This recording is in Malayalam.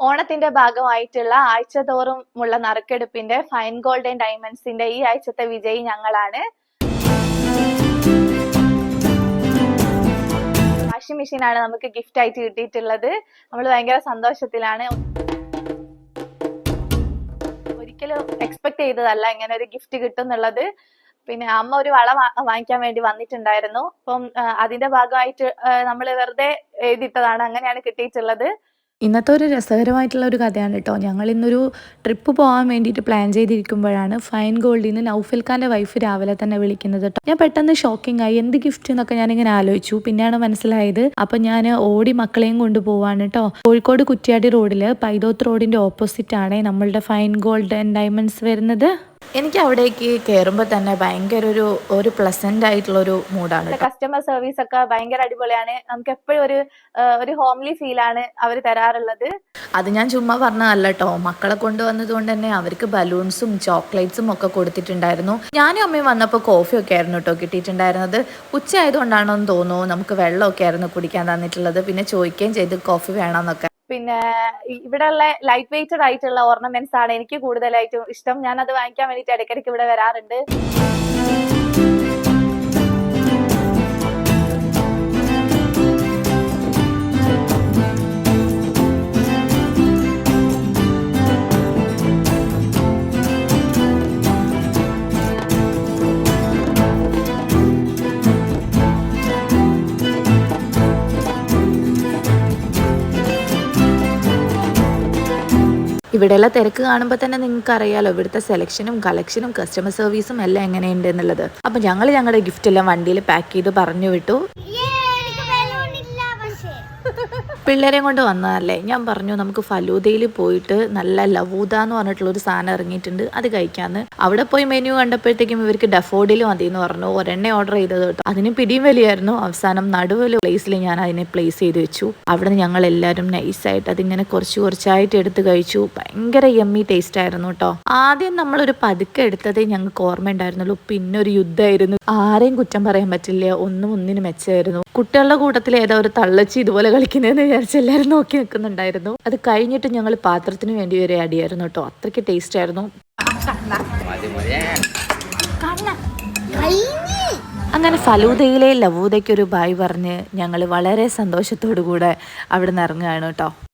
ഓണത്തിന്റെ ഭാഗമായിട്ടുള്ള ആഴ്ചതോറും ഉള്ള നറുക്കെടുപ്പിന്റെ ഫൈൻ ഗോൾഡ് ആൻഡ് ഡയമണ്ട്സിന്റെ ഈ ആഴ്ചത്തെ വിജയി ഞങ്ങളാണ്. വാഷിംഗ് മെഷീൻ ആണ് നമുക്ക് ഗിഫ്റ്റ് ആയിട്ട് കിട്ടിയിട്ടുള്ളത്. നമ്മൾ ഭയങ്കര സന്തോഷത്തിലാണ്. ഒരിക്കലും എക്സ്പെക്ട് ചെയ്തതല്ല ഇങ്ങനെ ഒരു ഗിഫ്റ്റ് കിട്ടും എന്നുള്ളത്. പിന്നെ അമ്മ ഒരു വള വാങ്ങിക്കാൻ വേണ്ടി വന്നിട്ടുണ്ടായിരുന്നു. അപ്പം അതിന്റെ ഭാഗമായിട്ട് നമ്മൾ വെറുതെ എഴുതിയിട്ടതാണ്, അങ്ങനെയാണ് കിട്ടിയിട്ടുള്ളത്. ഇന്നത്തെ ഒരു രസകരമായിട്ടുള്ള ഒരു കഥയാണ് കേട്ടോ. ഞങ്ങൾ ഇന്നൊരു ട്രിപ്പ് പോകാൻ വേണ്ടിയിട്ട് പ്ലാൻ ചെയ്തിരിക്കുമ്പോഴാണ് ഫൈൻ ഗോൾഡിൽ നിന്ന് നൗഫൽ ഖാൻ്റെ വൈഫ് രാവിലെ തന്നെ വിളിക്കുന്നത് കേട്ടോ. ഞാൻ പെട്ടെന്ന് ഷോക്കിംഗ് ആയി, എന്ത് ഗിഫ്റ്റ് എന്നൊക്കെ ഞാനിങ്ങനെ ആലോചിച്ചു. പിന്നെയാണ് മനസ്സിലായത്. അപ്പം ഞാൻ ഓടി മക്കളെയും കൊണ്ടുപോവാണ് കേട്ടോ. കോഴിക്കോട് കുറ്റ്യാടി റോഡിൽ പൈതോത്ത് റോഡിൻ്റെ ഓപ്പോസിറ്റ് ആണ് നമ്മളുടെ ഫൈൻ ഗോൾഡ് ആൻഡ് ഡയമണ്ട്സ് വരുന്നത്. എനിക്ക് അവിടേക്ക് കയറുമ്പോൾ തന്നെ ഭയങ്കര ഒരു പ്ലസന്റ് ആയിട്ടുള്ളൊരു മൂഡാണ്. കസ്റ്റമർ സർവീസ് ഒക്കെ ഭയങ്കര അടിപൊളിയാണ്. നമുക്ക് എപ്പോഴും ഒരു ഹോംലി ഫീൽ ആണ് അവർ തരാറുള്ളത്. അത് ഞാൻ ചുമ്മാ പറഞ്ഞതല്ല കേട്ടോ. മക്കളെ കൊണ്ടുവന്നത് കൊണ്ട് തന്നെ അവർക്ക് ബലൂൺസും ചോക്ലേറ്റ്സും ഒക്കെ കൊടുത്തിട്ടുണ്ടായിരുന്നു. ഞാനും അമ്മയും വന്നപ്പോൾ കോഫി ഒക്കെ ആയിരുന്നു കേട്ടോ കിട്ടിയിട്ടുണ്ടായിരുന്നത്. ഉച്ച ആയതുകൊണ്ടാണോ എന്ന് തോന്നുന്നു, നമുക്ക് വെള്ളമൊക്കെ ആയിരുന്നു കുടിക്കാൻ തന്നിട്ടുള്ളത്. പിന്നെ ചോദിക്കുകയും ചെയ്ത് കോഫി വേണമെന്നൊക്കെ. പിന്നെ ഇവിടെയുള്ള ലൈറ്റ് വെയ്റ്റഡ് ആയിട്ടുള്ള ഓർണമെന്റ്സ് ആണ് എനിക്ക് കൂടുതലായിട്ടും ഇഷ്ടം. ഞാൻ അത് വാങ്ങിക്കാൻ വേണ്ടിയിട്ട് ഇടയ്ക്കിടയ്ക്ക് ഇവിടെ വരാറുണ്ട്. ഇവിടെയുള്ള തിരക്ക് കാണുമ്പോൾ തന്നെ നിങ്ങൾക്ക് അറിയാലോ ഇവിടുത്തെ സെലക്ഷനും കളക്ഷനും കസ്റ്റമർ സർവീസും എല്ലാം എങ്ങനെയുണ്ട് എന്നുള്ളത്. അപ്പം ഞങ്ങൾ ഞങ്ങളുടെ ഗിഫ്റ്റ് എല്ലാം വണ്ടിയിൽ പാക്ക് ചെയ്ത് പറഞ്ഞു വിട്ടു. പിള്ളേരെയും കൊണ്ട് വന്നതല്ലേ, ഞാൻ പറഞ്ഞു നമുക്ക് ഫലൂദയിൽ പോയിട്ട് നല്ല ലവൂദ എന്ന് പറഞ്ഞിട്ടുള്ളൊരു സാധനം ഇറങ്ങിയിട്ടുണ്ട്, അത് കഴിക്കാമെന്ന്. അവിടെ പോയി മെനു കണ്ടപ്പോഴത്തേക്കും ഇവർക്ക് ഡഫോഡിൽ മതി എന്ന് പറഞ്ഞു. ഒരെണ്ണ ഓർഡർ ചെയ്തത് കേട്ടോ. അതിന് പിടിയും വലിയായിരുന്നു. അവസാനം നടുവിൽ പ്ലേസിൽ ഞാൻ അതിനെ പ്ലേസ് ചെയ്ത് വെച്ചു. അവിടെ നിന്ന് ഞങ്ങൾ എല്ലാവരും നൈസായിട്ട് അതിങ്ങനെ കുറച്ചായിട്ട് എടുത്ത് കഴിച്ചു. ഭയങ്കര യമ്മി ടേസ്റ്റ് ആയിരുന്നു കേട്ടോ. ആദ്യം നമ്മളൊരു പതുക്കെ എടുത്തതേ ഞങ്ങൾക്ക് ഓർമ്മ ഉണ്ടായിരുന്നുള്ളൂ. പിന്നെ ഒരു യുദ്ധമായിരുന്നു. ആരെയും കുറ്റം പറയാൻ പറ്റില്ല, ഒന്നിന് മെച്ചമായിരുന്നു. കുട്ടികളുടെ കൂട്ടത്തിൽ ഏതോ ഒരു തള്ളച്ചി ഇതുപോലെ കളിക്കുന്നതെന്ന് വിചാരിച്ച് എല്ലാവരും നോക്കി നിൽക്കുന്നുണ്ടായിരുന്നു. അത് കഴിഞ്ഞിട്ട് ഞങ്ങൾ പാത്രത്തിന് വേണ്ടി വരെ അടിയായിരുന്നു കേട്ടോ. അത്രയ്ക്ക് ടേസ്റ്റ് ആയിരുന്നു. അങ്ങനെ ഫലൂദയിലെ ലവൂദയ്ക്കൊരു ബായ് പറഞ്ഞ് ഞങ്ങൾ വളരെ സന്തോഷത്തോടു കൂടെ അവിടെ നിന്ന് ഇറങ്ങുകയാണ് കേട്ടോ.